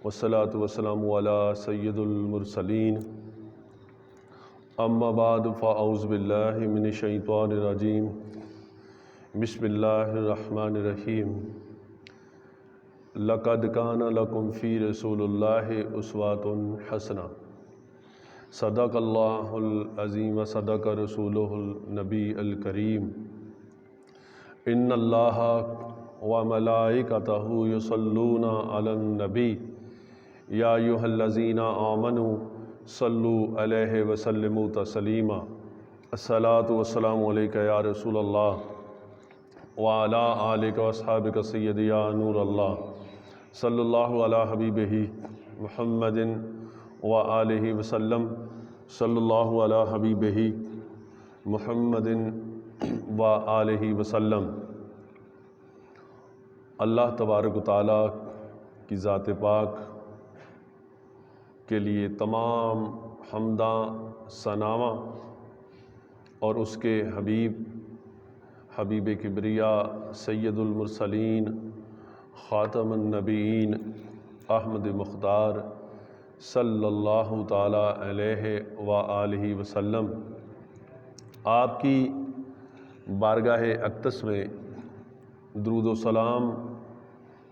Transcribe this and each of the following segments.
والصلاة والسلام على سید المرسلین اما بعد فاعوذ باللہ من الشیطان الرجیم بسم اللہ الرحمن الرحیم لقد کان لکم فی رسول اللہ اسوۃ حسنہ صدق اللہ العظیم و صدق رسولہ النبی الکریم ان اللہ وملائکتہ یصلون علی النبی یا ایھا الذین آمنوا صلوا علیہ وسلموا تسلیما الصلاۃ والسلام علیک یا رسول اللہ وعلی آلک واصحابک سیدی یا نور اللہ صلی اللہ علی حبیبہ محمد وآلہ وسلم صلی اللہ علی حبیبہ محمد وآلہ وسلم۔ اللہ تبارک و تعالیٰ کی ذات پاک کے لیے تمام حمداں ثناواں اور اس کے حبیب کبریا سید المرسلین خاتم النبیین احمد مختار صلی اللہ تعالیٰ علیہ وآلہ وسلم آپ کی بارگاہ اقدس میں درود و سلام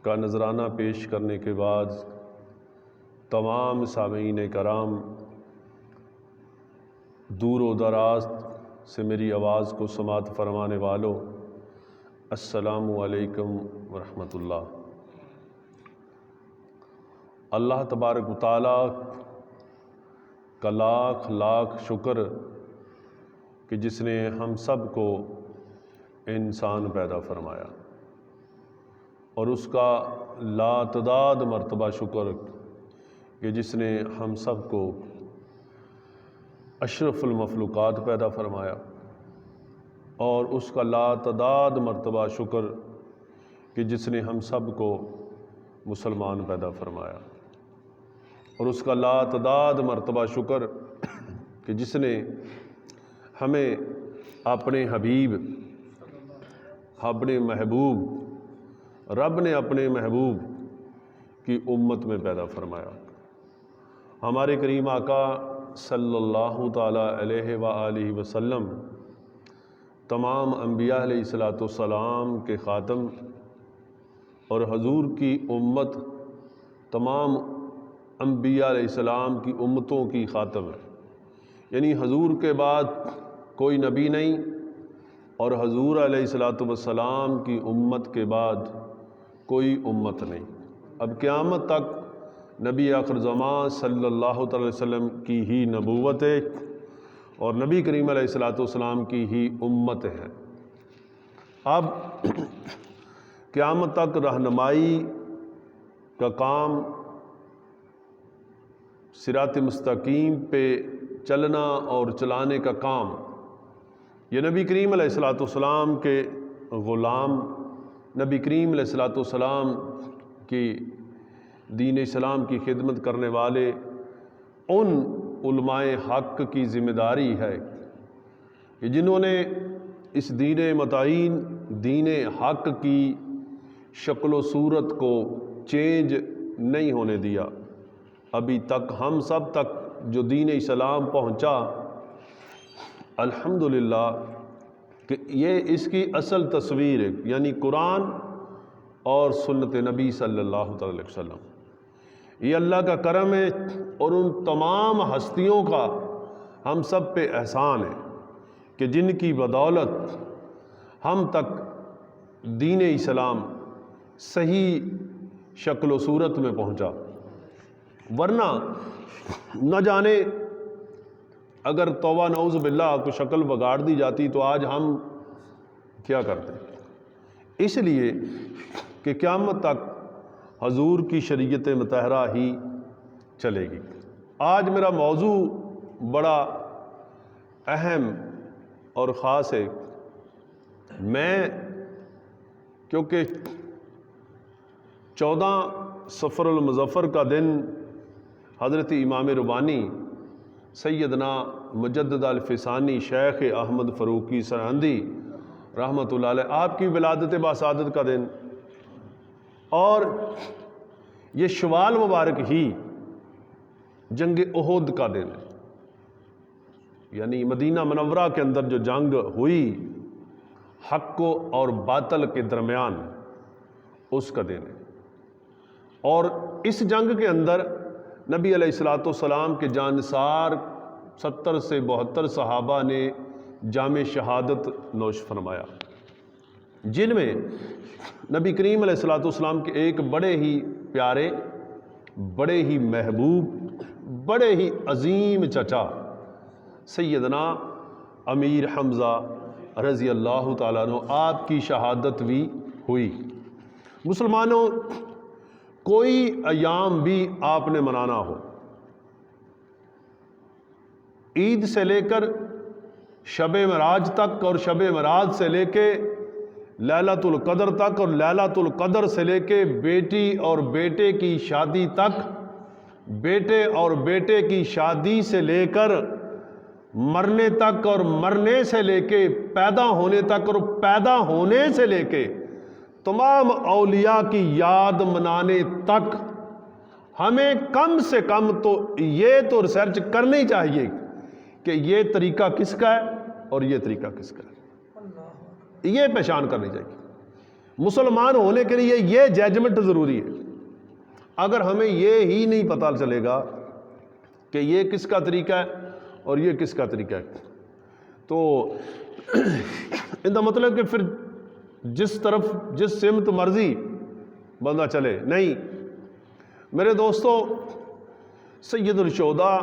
کا نذرانہ پیش کرنے کے بعد تمام سامعین کرام، دور و دراز سے میری آواز کو سماعت فرمانے والوں، السلام علیکم ورحمۃ اللہ۔ اللہ تبارک و تعالیٰ کا لاکھ لاکھ شکر کہ جس نے ہم سب کو انسان پیدا فرمایا، اور اس کا لاتعداد مرتبہ شکر کہ جس نے ہم سب کو اشرف المخلوقات پیدا فرمایا، اور اس کا لاتعداد مرتبہ شکر کہ جس نے ہم سب کو مسلمان پیدا فرمایا، اور اس کا لاتعداد مرتبہ شکر کہ جس نے ہمیں اپنے حبیب، اپنے محبوب، رب نے اپنے محبوب کی امت میں پیدا فرمایا۔ ہمارے کریم آقا صلی اللہ تعالیٰ علیہ وآلہ وسلم تمام انبیاء علیہ السلام کے خاتم، اور حضور کی امت تمام انبیاء علیہ السلام کی امتوں کی خاتم ہے، یعنی حضور کے بعد کوئی نبی نہیں، اور حضور علیہ السلام کی امت کے بعد کوئی امت نہیں۔ اب قیامت تک نبی آخر زمان صلی اللہ تعالی وسلم کی ہی نبوت ہے، اور نبی کریم علیہ السلام کی ہی امت ہے۔ اب قیامت تک رہنمائی کا کام، صراط مستقیم پہ چلنا اور چلانے کا کام، یہ نبی کریم علیہ السلام کے غلام، نبی کریم علیہ السلام کی دین اسلام کی خدمت کرنے والے ان علماء حق کی ذمہ داری ہے کہ جنہوں نے اس دین متعین، دین حق کی شکل و صورت کو چینج نہیں ہونے دیا۔ ابھی تک ہم سب تک جو دین اسلام پہنچا، الحمدللہ کہ یہ اس کی اصل تصویر ہے، یعنی قرآن اور سنت نبی صلی اللہ علیہ وسلم۔ یہ اللہ کا کرم ہے، اور ان تمام ہستیوں کا ہم سب پہ احسان ہے کہ جن کی بدولت ہم تک دین اسلام صحیح شکل و صورت میں پہنچا، ورنہ نہ جانے اگر توبہ نعوذ باللہ کو شکل بگاڑ دی جاتی تو آج ہم کیا کرتے۔ اس لیے کہ قیامت تک حضور کی شریعت مطہرہ ہی چلے گی۔ آج میرا موضوع بڑا اہم اور خاص ہے۔ میں کیونکہ 14 صفر المظفر کا دن حضرت امام ربانی سیدنا مجدد الفسانی شیخ احمد فروقی سرہندی رحمۃ اللہ علیہ آپ کی ولادت باسعادت کا دن، اور یہ شوال مبارک ہی جنگ احد کا دن ہے، یعنی مدینہ منورہ کے اندر جو جنگ ہوئی حق اور باطل کے درمیان، اس کا دن ہے۔ اور اس جنگ کے اندر نبی علیہ الصلوۃ والسلام کے جانثار 70 سے 72 صحابہ نے جام شہادت نوش فرمایا، جن میں نبی کریم علیہ الصلوۃ والسلام کے ایک بڑے ہی پیارے، بڑے ہی محبوب، بڑے ہی عظیم چچا سیدنا امیر حمزہ رضی اللہ تعالیٰ عنہ، آپ کی شہادت بھی ہوئی۔ مسلمانوں، کوئی ایام بھی آپ نے منانا ہو، عید سے لے کر شب معراج تک، اور شب معراج سے لے کے لیلۃ القدر تک، اور لیلۃ القدر سے لے کے بیٹی اور بیٹے کی شادی تک، بیٹے اور بیٹے کی شادی سے لے کر مرنے تک، اور مرنے سے لے کے پیدا ہونے تک، اور پیدا ہونے سے لے کے تمام اولیاء کی یاد منانے تک ہمیں کم سے کم تو یہ تو ریسرچ کرنی چاہیے کہ یہ طریقہ کس کا ہے اور یہ طریقہ کس کا ہے، یہ پہچان کرنی چاہیے۔ مسلمان ہونے کے لیے یہ ججمنٹ ضروری ہے۔ اگر ہمیں یہ ہی نہیں پتہ چلے گا کہ یہ کس کا طریقہ ہے اور یہ کس کا طریقہ ہے، تو ان کا مطلب کہ پھر جس طرف جس سمت مرضی بندہ چلے نہیں۔ میرے دوستو، سید الشہداء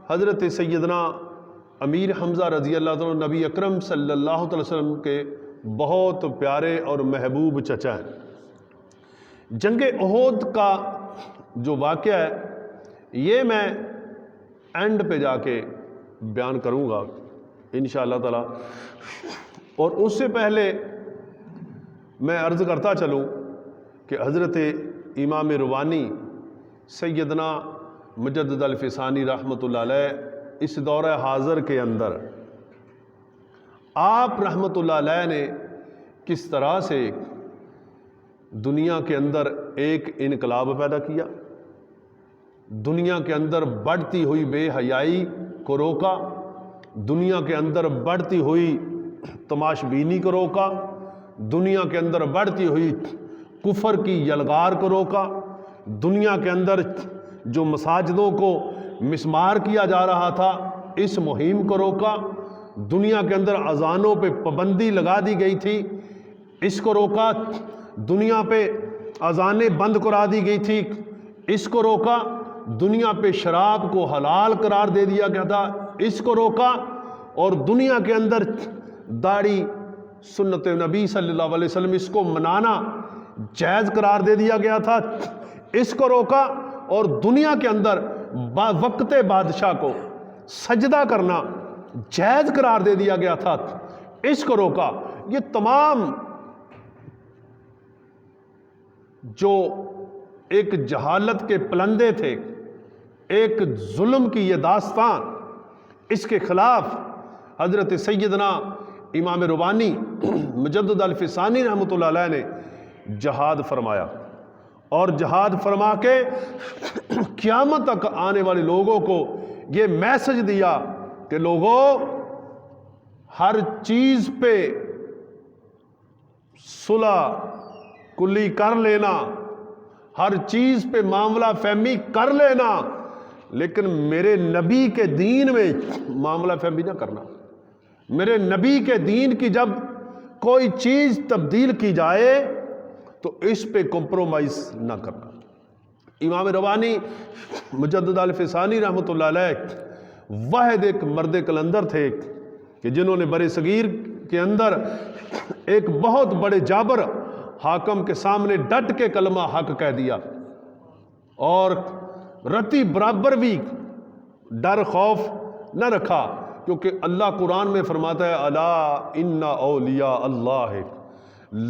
حضرت سیدنا امیر حمزہ رضی اللہ عنہ نبی اکرم صلی اللہ علیہ وسلم کے بہت پیارے اور محبوب چچا ہیں۔ جنگ احد کا جو واقعہ ہے یہ میں اینڈ پہ جا کے بیان کروں گا انشاءاللہ تعالی، اور اس سے پہلے میں عرض کرتا چلوں کہ حضرت امام روانی سیدنا مجدد الفسانی رحمۃ اللہ علیہ اس دور حاضر کے اندر آپ رحمۃ اللہ علیہ نے کس طرح سے دنیا کے اندر ایک انقلاب پیدا کیا، دنیا کے اندر بڑھتی ہوئی بے حیائی کو روکا، دنیا کے اندر بڑھتی ہوئی تماش بینی کو روکا، دنیا کے اندر بڑھتی ہوئی کفر کی یلغار کو روکا، دنیا کے اندر جو مساجدوں کو مسمار کیا جا رہا تھا اس مہم کو روکا، دنیا کے اندر اذانوں پہ پابندی لگا دی گئی تھی اس کو روکا، دنیا پہ اذانیں بند کرا دی گئی تھی اس کو روکا، دنیا پہ شراب کو حلال قرار دے دیا گیا تھا اس کو روکا، اور دنیا کے اندر داڑھی سنت نبی صلی اللہ علیہ وسلم اس کو منانا جائز قرار دے دیا گیا تھا اس کو روکا، اور دنیا کے اندر وقت بادشاہ کو سجدہ کرنا جائز قرار دے دیا گیا تھا اس کو روکا۔ یہ تمام جو ایک جہالت کے پلندے تھے، ایک ظلم کی یہ داستان، اس کے خلاف حضرت سیدنا امام روانی مجدد الفسانی رحمۃ اللہ علیہ نے جہاد فرمایا، اور جہاد فرما کے قیامت تک آنے والے لوگوں کو یہ میسج دیا کہ لوگوں، ہر چیز پہ صلح کلی کر لینا، ہر چیز پہ معاملہ فہمی کر لینا، لیکن میرے نبی کے دین میں معاملہ فہمی نہ کرنا۔ میرے نبی کے دین کی جب کوئی چیز تبدیل کی جائے تو اس پہ کمپرومائز نہ کرنا۔ امام روانی مجدد الفسانی رحمۃ اللہ علیہ واحد ایک مرد کلندر تھے کہ جنہوں نے برِ صغیر کے اندر ایک بہت بڑے جابر حاکم کے سامنے ڈٹ کے کلمہ حق کہہ دیا، اور رتی برابر بھی ڈر خوف نہ رکھا، کیونکہ اللہ قرآن میں فرماتا ہے الا ان اولیاء اللہ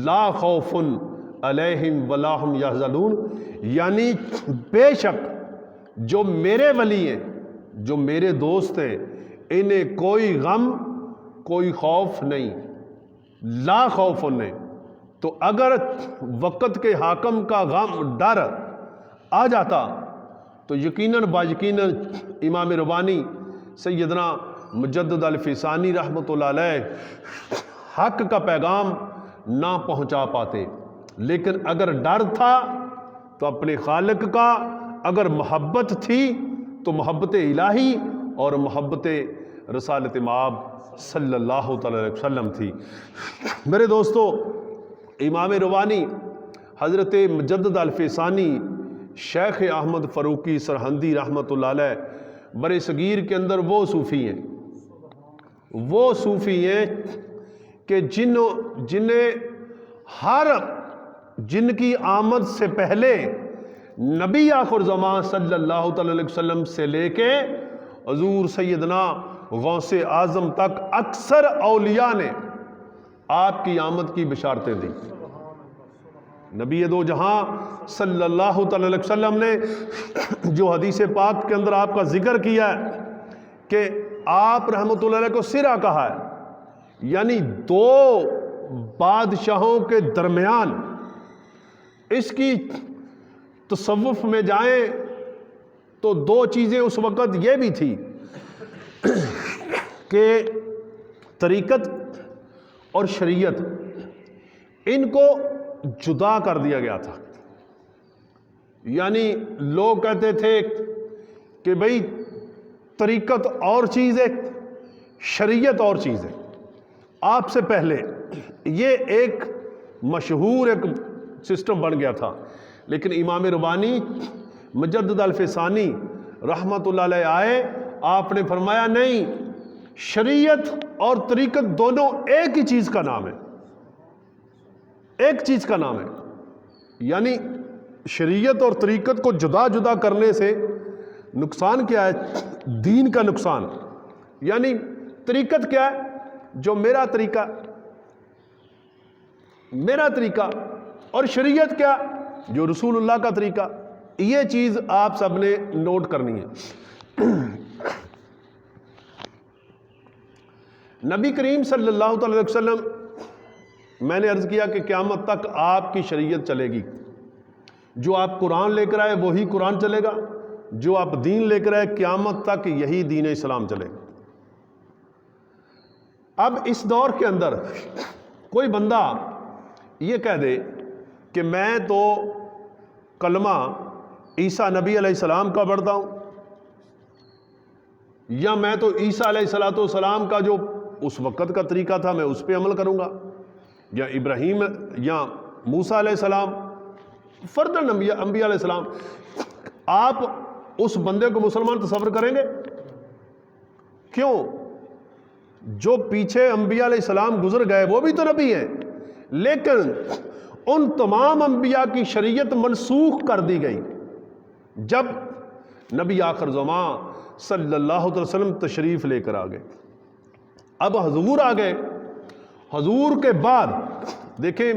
لا خوف علیہم ولا ہم یحزنون، یعنی بے شک جو میرے ولی ہیں، جو میرے دوست ہیں، انہیں کوئی غم کوئی خوف نہیں، لا خوف نہیں۔ تو اگر وقت کے حاکم کا غم ڈر آ جاتا تو یقیناً یقیناً امام ربانی سیدنا مجدد الفیسانی رحمۃ اللہ علیہ حق کا پیغام نہ پہنچا پاتے، لیکن اگر ڈر تھا تو اپنے خالق کا، اگر محبت تھی تو محبت الہی اور محبت رسالت مآب صلی اللہ تعالی علیہ وسلم تھی۔ میرے دوستو، امام ربانی حضرت مجدد الفیسانی شیخ احمد فاروقی سرہندی رحمۃ اللہ علیہ بر صغیر کے اندر وہ صوفی ہیں کہ جنہیں جن کی آمد سے پہلے نبی آخر زمان صلی اللہ تعالی علیہ وسلم سے لے کے حضور سیدنا غوث اعظم تک اکثر اولیاء نے آپ کی آمد کی بشارتیں دی۔ نبی دو جہاں صلی اللہ تعالی علیہ وسلم نے جو حدیث پاک کے اندر آپ کا ذکر کیا ہے کہ آپ رحمۃ اللہ علیہ کو سرا کہا ہے، یعنی دو بادشاہوں کے درمیان، اس کی تصوف میں جائیں تو دو چیزیں اس وقت یہ بھی تھی کہ طریقت اور شریعت، ان کو جدا کر دیا گیا تھا۔ یعنی لوگ کہتے تھے کہ بھئی طریقت اور چیز ہے، شریعت اور چیز ہے۔ آپ سے پہلے یہ ایک مشہور ایک سسٹم بن گیا تھا، لیکن امام ربانی مجدد الفیسانی رحمۃ اللہ علیہ آئے، آپ نے فرمایا نہیں، شریعت اور طریقت دونوں ایک ہی چیز کا نام ہے، ایک چیز کا نام ہے۔ یعنی شریعت اور طریقت کو جدا جدا کرنے سے نقصان کیا ہے؟ دین کا نقصان۔ یعنی طریقت کیا ہے؟ جو میرا طریقہ، اور شریعت کیا؟ جو رسول اللہ کا طریقہ۔ یہ چیز آپ سب نے نوٹ کرنی ہے۔ نبی کریم صلی اللہ تعالی علیہ وسلم، میں نے عرض کیا کہ قیامت تک آپ کی شریعت چلے گی۔ جو آپ قرآن لے کر آئے وہی قرآن چلے گا، جو آپ دین لے کر آئے قیامت تک یہی دین اسلام چلے گا۔ اب اس دور کے اندر کوئی بندہ یہ کہہ دے کہ میں تو کلمہ عیسیٰ نبی علیہ السلام کا پڑھتا ہوں، یا میں تو عیسیٰ علیہ السلام کا جو اس وقت کا طریقہ تھا میں اس پہ عمل کروں گا، یا ابراہیم یا موسیٰ علیہ السلام، فرداً انبیاء علیہ السلام، آپ اس بندے کو مسلمان تصور کریں گے؟ کیوں؟ جو پیچھے انبیاء علیہ السلام گزر گئے وہ بھی تو نبی ہیں، لیکن ان تمام انبیاء کی شریعت منسوخ کر دی گئی جب نبی آخر زمان صلی اللہ علیہ وسلم تشریف لے کر آ گئے۔ اب حضور آ گئے، حضور کے بعد دیکھیں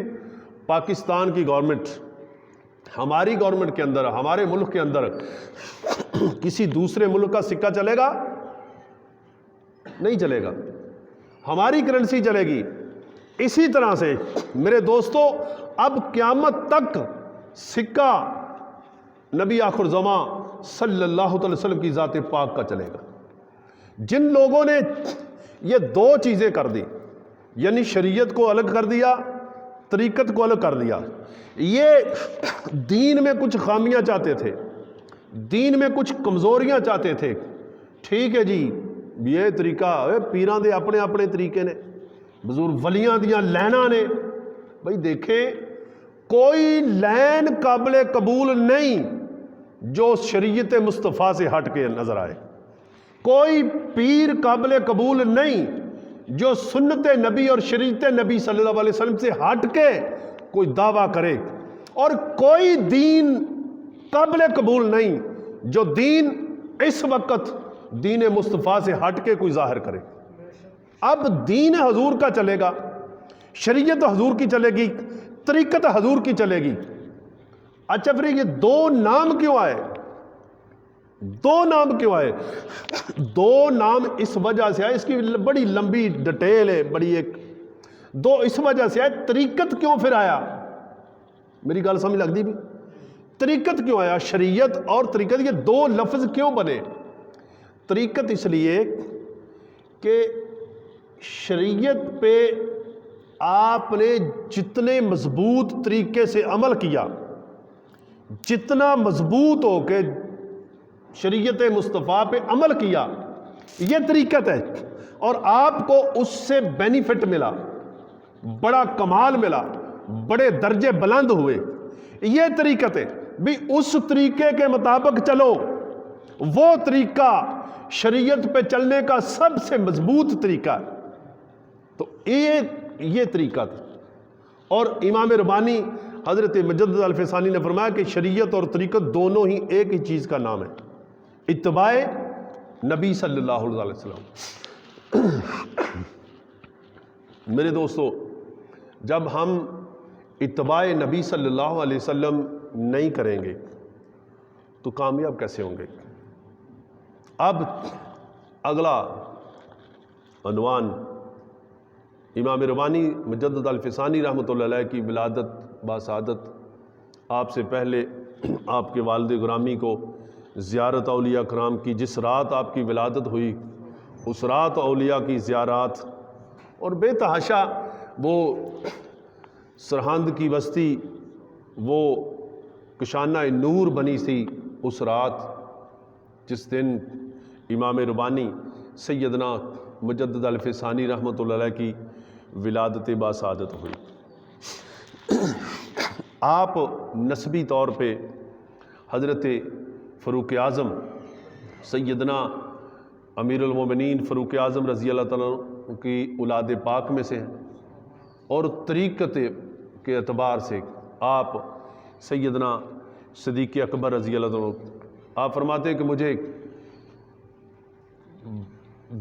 پاکستان کی گورنمنٹ، ہماری گورنمنٹ کے اندر، ہمارے ملک کے اندر کسی دوسرے ملک کا سکہ چلے گا؟ نہیں چلے گا، ہماری کرنسی چلے گی۔ اسی طرح سے میرے دوستو، اب قیامت تک سکہ نبی آخر زمان صلی اللہ علیہ وسلم کی ذات پاک کا چلے گا۔ جن لوگوں نے یہ دو چیزیں کر دی، یعنی شریعت کو الگ کر دیا، طریقت کو الگ کر دیا، یہ دین میں کچھ خامیاں چاہتے تھے، دین میں کچھ کمزوریاں چاہتے تھے۔ ٹھیک ہے جی، یہ طریقہ پیراں دے اپنے اپنے طریقے نے، بزرگ ولیاں دیاں لیناں نے۔ بھائی دیکھیں، کوئی لین قابل قبول نہیں جو شریعت مصطفیٰ سے ہٹ کے نظر آئے، کوئی پیر قابل قبول نہیں جو سنت نبی اور شریعت نبی صلی اللہ علیہ وسلم سے ہٹ کے کوئی دعویٰ کرے، اور کوئی دین قابل قبول نہیں جو دین اس وقت دین مصطفیٰ سے ہٹ کے کوئی ظاہر کرے۔ اب دین حضور کا چلے گا، شریعت حضور کی چلے گی، طریقت حضور کی چلے گی۔ اچھا پھر یہ دو نام کیوں آئے؟ دو نام کیوں آئے؟ دو نام اس وجہ سے آئے، اس کی بڑی لمبی ڈیٹیل ہے، بڑی ایک دو اس وجہ سے آئے۔ طریقت کیوں پھر آیا؟ میری گل سمجھ لگ دی بھی؟ طریقت کیوں آیا؟ شریعت اور طریقت یہ دو لفظ کیوں بنے؟ طریقت اس لیے کہ شریعت پہ آپ نے جتنے مضبوط طریقے سے عمل کیا، جتنا مضبوط ہو کے شریعت مصطفیٰ پہ عمل کیا، یہ طریقت ہے، اور آپ کو اس سے بینیفٹ ملا، بڑا کمال ملا، بڑے درجے بلند ہوئے، یہ طریقت ہے بھی۔ اس طریقے کے مطابق چلو، وہ طریقہ شریعت پہ چلنے کا سب سے مضبوط طریقہ ہے، تو یہ طریقہ تھا۔ اور امام ربانی حضرت مجدد الفسانی نے فرمایا کہ شریعت اور طریقت دونوں ہی ایک ہی چیز کا نام ہے، اتباع نبی صلی اللہ علیہ وسلم۔ میرے دوستو، جب ہم اتباع نبی صلی اللہ علیہ وسلم نہیں کریں گے تو کامیاب کیسے ہوں گے؟ اب اگلا عنوان امام ربانی مجدد الفسانی رحمۃ اللہ علیہ کی ولادت باسعادت، آپ سے پہلے آپ کے والد گرامی کو زیارت اولیاء کرام کی، جس رات آپ کی ولادت ہوئی اس رات اولیاء کی زیارات، اور بے تحاشا وہ سرہند کی بستی وہ کشانہ نور بنی تھی اس رات جس دن امام ربانی سیدنا مجدد الفسانی رحمۃ اللہ علیہ کی ولادت باسعادت ہوئی۔ آپ نسبی طور پہ حضرت فاروق اعظم سیدنا امیر المومنین فاروق اعظم رضی اللہ تعالیٰ عنہ کی اولاد پاک میں سے ہیں، اور طریقت کے اعتبار سے آپ سیدنا صدیق اکبر رضی اللہ تعالیٰ عنہ، آپ فرماتے ہیں کہ مجھے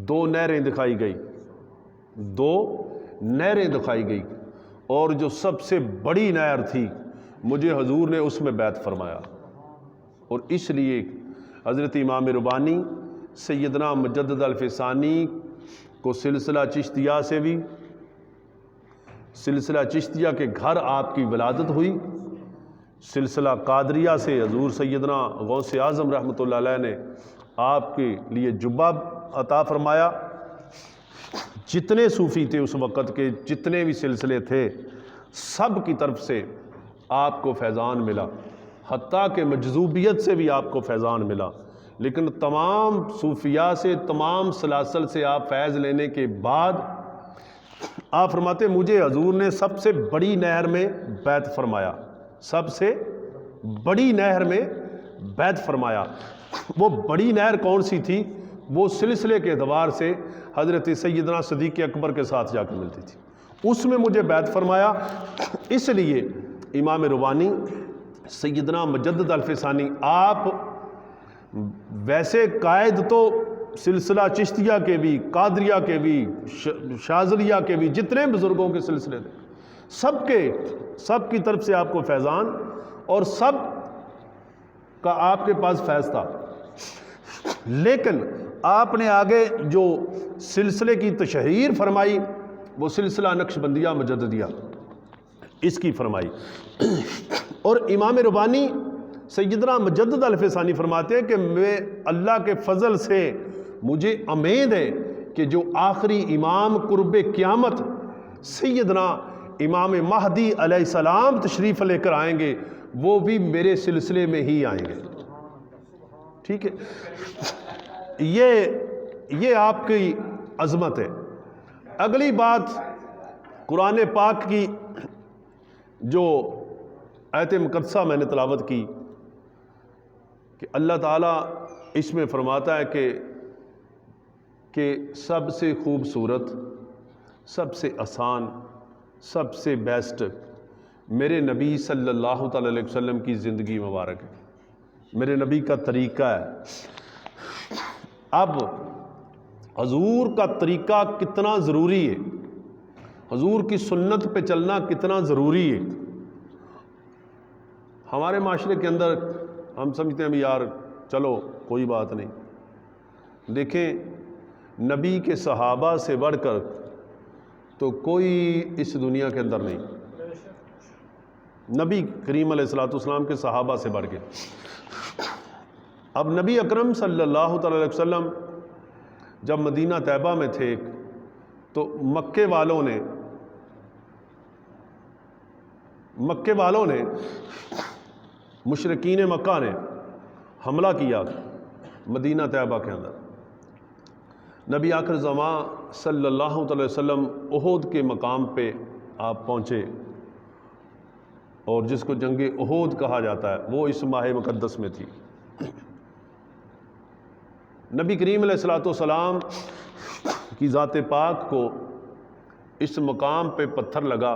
دو نہریں دکھائی گئی، اور جو سب سے بڑی نہر تھی مجھے حضور نے اس میں بیعت فرمایا، اور اس لیے حضرت امام ربانی سیدنا مجدد الفسانی کو سلسلہ چشتیہ سے بھی، سلسلہ چشتیہ کے گھر آپ کی ولادت ہوئی، سلسلہ قادریہ سے حضور سیدنا غوث اعظم رحمۃ اللہ علیہ نے آپ کے لیے جبہ عطا فرمایا۔ جتنے صوفی تھے اس وقت کے، جتنے بھی سلسلے تھے، سب کی طرف سے آپ کو فیضان ملا، حتیٰ کہ مجذوبیت سے بھی آپ کو فیضان ملا، لیکن تمام صوفیاء سے، تمام سلاسل سے آپ فیض لینے کے بعد آپ فرماتے مجھے حضور نے سب سے بڑی نہر میں بیعت فرمایا، سب سے بڑی نہر میں بیعت فرمایا۔ وہ بڑی نہر کون سی تھی؟ وہ سلسلے کے اعتبار سے حضرت سیدنا صدیق اکبر کے ساتھ جا کے ملتی تھی، اس میں مجھے بیعت فرمایا۔ اس لیے امام ربانی سیدنا مجدد الفسانی آپ ویسے قائد تو سلسلہ چشتیہ کے بھی، قادریہ کے بھی، شاذلیہ کے بھی، جتنے بزرگوں کے سلسلے تھے، سب کی طرف سے آپ کو فیضان، اور سب کا آپ کے پاس فیض تھا، لیکن آپ نے آگے جو سلسلے کی تشہیر فرمائی وہ سلسلہ نقشبندیہ مجددیہ اس کی فرمائی۔ اور امام ربانی سیدنا مجدد الفسانی فرماتے ہیں کہ میں اللہ کے فضل سے مجھے امید ہے کہ جو آخری امام قرب قیامت سیدنا امام مہدی علیہ السلام تشریف لے کر آئیں گے، وہ بھی میرے سلسلے میں ہی آئیں گے۔ ٹھیک ہے، یہ آپ کی عظمت ہے۔ اگلی بات قرآن پاک کی جو آیت مقدسہ میں نے تلاوت کی کہ اللہ تعالیٰ اس میں فرماتا ہے کہ سب سے خوبصورت، سب سے آسان، سب سے بیسٹ میرے نبی صلی اللہ تعالی علیہ وسلم کی زندگی مبارک ہے، میرے نبی کا طریقہ ہے۔ اب حضور کا طریقہ کتنا ضروری ہے، حضور کی سنت پہ چلنا کتنا ضروری ہے۔ ہمارے معاشرے کے اندر ہم سمجھتے ہیں بھی یار چلو کوئی بات نہیں، دیکھیں نبی کے صحابہ سے بڑھ کر تو کوئی اس دنیا کے اندر نہیں، نبی کریم علیہ الصلوۃ والسلام کے صحابہ سے بڑھ کے۔ اب نبی اکرم صلی اللہ تعالی علیہ وسلم جب مدینہ طیبہ میں تھے تو مکے والوں نے مشرکین مکہ نے حملہ کیا مدینہ طیبہ کے اندر۔ نبی آخر زمان صلی اللہ علیہ وسلم احد کے مقام پہ آپ پہنچے، اور جس کو جنگ احد کہا جاتا ہے وہ اس ماہ مقدس میں تھی۔ نبی کریم علیہ الصلوۃ والسلام کی ذات پاک کو اس مقام پہ پتھر لگا،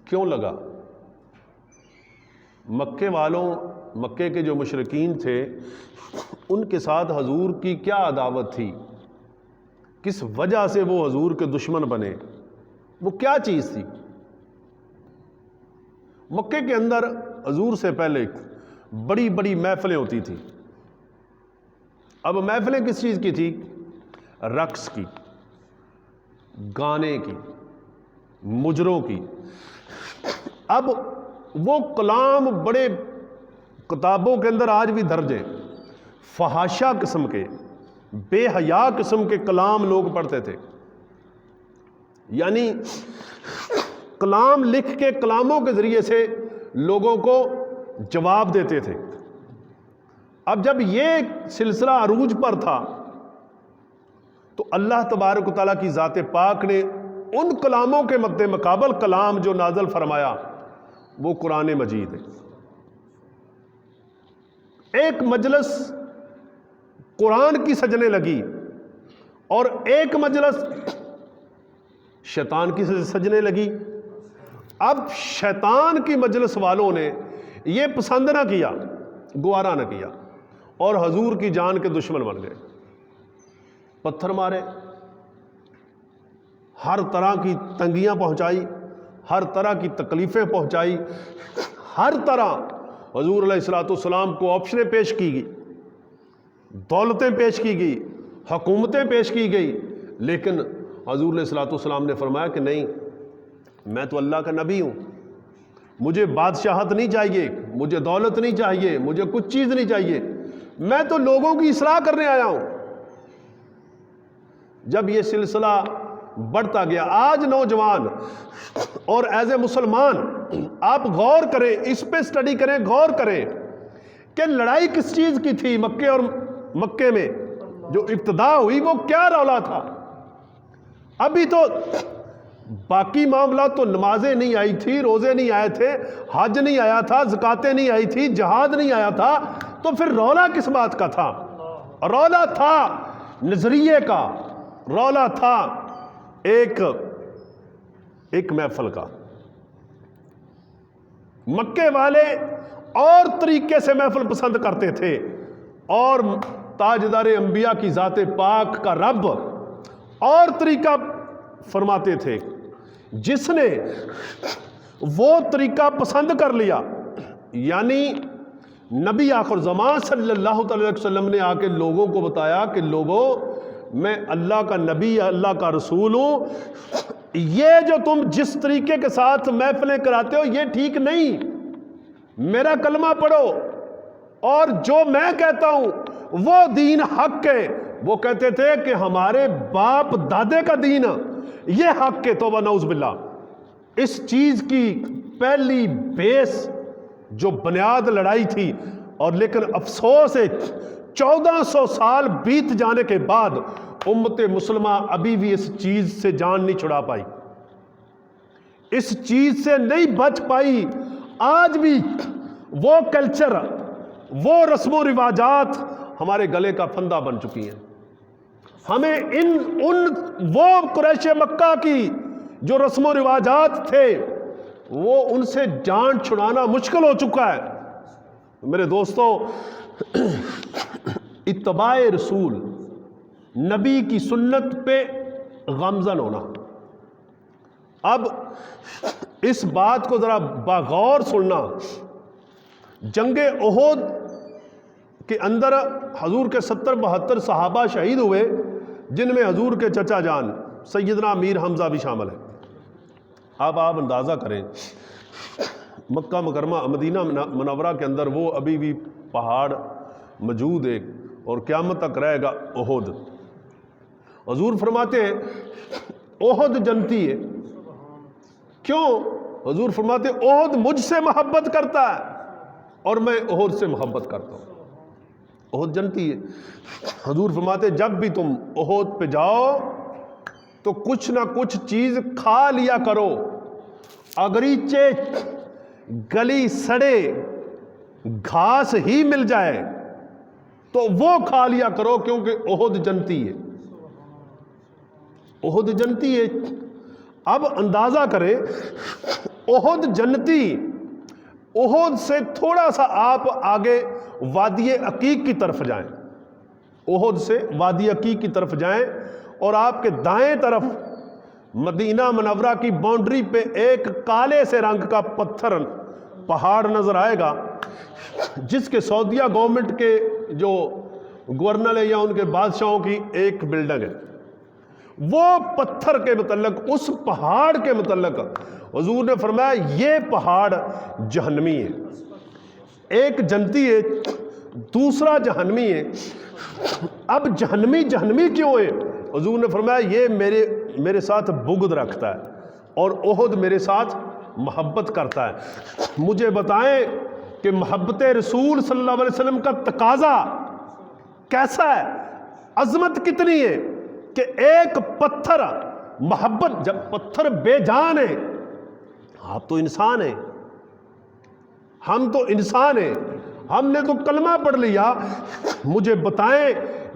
کیوں لگا؟ مکے کے جو مشرکین تھے ان کے ساتھ حضور کی کیا عداوت تھی، کس وجہ سے وہ حضور کے دشمن بنے، وہ کیا چیز تھی؟ مکے کے اندر حضور سے پہلے بڑی بڑی محفلیں ہوتی تھیں۔ اب محفلیں کس چیز کی تھی؟ رقص کی، گانے کی، مجروں کی۔ اب وہ کلام بڑے کتابوں کے اندر آج بھی درج ہیں، فحاشہ قسم کے، بے حیا قسم کے کلام لوگ پڑھتے تھے، یعنی کلام لکھ کے کلاموں کے ذریعے سے لوگوں کو جواب دیتے تھے۔ اب جب یہ سلسلہ عروج پر تھا تو اللہ تبارک و تعالیٰ کی ذات پاک نے ان کلاموں کے مد مقابل کلام جو نازل فرمایا وہ قرآن مجید ہے۔ ایک مجلس قرآن کی سجنے لگی اور ایک مجلس شیطان کی سجنے لگی۔ اب شیطان کی مجلس والوں نے یہ پسند نہ کیا، گوارا نہ کیا، اور حضور کی جان کے دشمن بن گئے، پتھر مارے، ہر طرح کی تنگیاں پہنچائی، ہر طرح کی تکلیفیں پہنچائی، ہر طرح حضور علیہ الصلوۃ والسلام کو آپشنیں پیش کی گئی، دولتیں پیش کی گئی، حکومتیں پیش کی گئی، لیکن حضور علیہ الصلوۃ والسلام نے فرمایا کہ نہیں، میں تو اللہ کا نبی ہوں، مجھے بادشاہت نہیں چاہیے، مجھے دولت نہیں چاہیے، مجھے کچھ چیز نہیں چاہیے، میں تو لوگوں کی اصلاح کرنے آیا ہوں۔ جب یہ سلسلہ بڑھتا گیا، آج نوجوان اور ایز اے مسلمان آپ غور کریں، اس پہ سٹڈی کریں، غور کریں کہ لڑائی کس چیز کی تھی مکے میں جو ابتدا ہوئی، وہ کیا رولا تھا؟ ابھی تو باقی معاملات تو نمازیں نہیں آئی تھی، روزے نہیں آئے تھے، حج نہیں آیا تھا، زکاتیں نہیں آئی تھی، جہاد نہیں آیا تھا، تو پھر رولا کس بات کا تھا؟ رولا تھا نظریے کا، رولا تھا ایک محفل کا۔ مکے والے اور طریقے سے محفل پسند کرتے تھے، اور تاجدار انبیاء کی ذات پاک کا رب اور طریقہ فرماتے تھے۔ جس نے وہ طریقہ پسند کر لیا، یعنی نبی آخر زمان صلی اللہ علیہ وسلم نے آ کے لوگوں کو بتایا کہ لوگوں، میں اللہ کا نبی، اللہ کا رسول ہوں، یہ جو تم جس طریقے کے ساتھ محفلیں کراتے ہو یہ ٹھیک نہیں، میرا کلمہ پڑھو، اور جو میں کہتا ہوں وہ دین حق ہے۔ وہ کہتے تھے کہ ہمارے باپ دادے کا دین یہ حق ہے، توبہ نعوذ باللہ۔ اس چیز کی پہلی بیس جو بنیاد لڑائی تھی، اور لیکن افسوس ہے 1400 سال بیت جانے کے بعد امت مسلمہ ابھی بھی اس چیز سے جان نہیں چھڑا پائی، اس چیز سے نہیں بچ پائی۔ آج بھی وہ کلچر، وہ رسم و رواجات ہمارے گلے کا پھندہ بن چکی ہیں۔ ہمیں وہ قریش مکہ کی جو رسم و رواجات تھے وہ ان سے جان چھڑانا مشکل ہو چکا ہے۔ میرے دوستو، اتباع رسول، نبی کی سنت پہ غمزن ہونا۔ اب اس بات کو ذرا باغور سننا، جنگ احد کے اندر حضور کے 70-72 صحابہ شہید ہوئے، جن میں حضور کے چچا جان سیدنا امیر حمزہ بھی شامل ہے۔ اب آپ اندازہ کریں مکہ مکرمہ مدینہ منورہ کے اندر وہ ابھی بھی پہاڑ موجود ہے اور قیامت تک رہے گا احد۔ حضور فرماتے ہیں احد جنتی ہے۔ کیوں؟ حضور فرماتے ہیں احد مجھ سے محبت کرتا ہے اور میں احد سے محبت کرتا ہوں۔ احد جنتی ہے۔ حضور فرماتے ہیں جب بھی تم احد پہ جاؤ تو کچھ نہ کچھ چیز کھا لیا کرو، اگرچہ گلی سڑے گھاس ہی مل جائے تو وہ کھا لیا کرو، کیونکہ احد جنتی ہے۔ احد جنتی ہے۔ اب اندازہ کریں احد جنتی، احد سے تھوڑا سا آپ آگے وادی عقیق کی طرف جائیں، احد سے وادی عقیق کی طرف جائیں اور آپ کے دائیں طرف مدینہ منورہ کی باؤنڈری پہ ایک کالے سے رنگ کا پتھر پہاڑ نظر آئے گا، جس کے سعودیہ گورنمنٹ کے جو گورنر ہے یا ان کے بادشاہوں کی ایک بلڈنگ ہے۔ وہ پتھر کے متعلق، اس پہاڑ کے متعلق حضور نے فرمایا یہ پہاڑ جہنمی ہے، ایک جنتی ہے دوسرا جہنمی ہے۔ اب جہنمی کیوں ہے؟ حضور نے فرمایا یہ میرے ساتھ بغض رکھتا ہے اور احد میرے ساتھ محبت کرتا ہے۔ مجھے بتائیں کہ محبت رسول صلی اللہ علیہ وسلم کا تقاضا کیسا ہے، عظمت کتنی ہے کہ ایک پتھر محبت، جب پتھر بے جان ہے، آپ تو انسان ہیں، ہم تو انسان ہیں، ہم نے تو کلمہ پڑھ لیا، مجھے بتائیں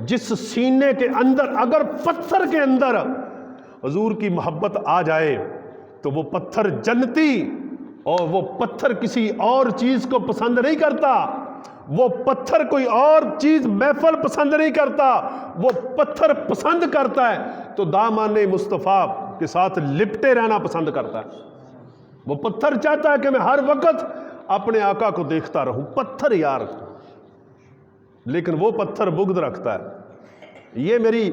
جس سینے کے اندر اگر پتھر کے اندر حضور کی محبت آ جائے تو وہ پتھر جنتی، اور وہ پتھر کسی اور چیز کو پسند نہیں کرتا، وہ پتھر کوئی اور چیز محفل پسند نہیں کرتا، وہ پتھر پسند کرتا ہے تو دامن مصطفیٰ کے ساتھ لپٹے رہنا پسند کرتا ہے۔ وہ پتھر چاہتا ہے کہ میں ہر وقت اپنے آقا کو دیکھتا رہوں، پتھر یار، لیکن وہ پتھر بغض رکھتا ہے۔ یہ میری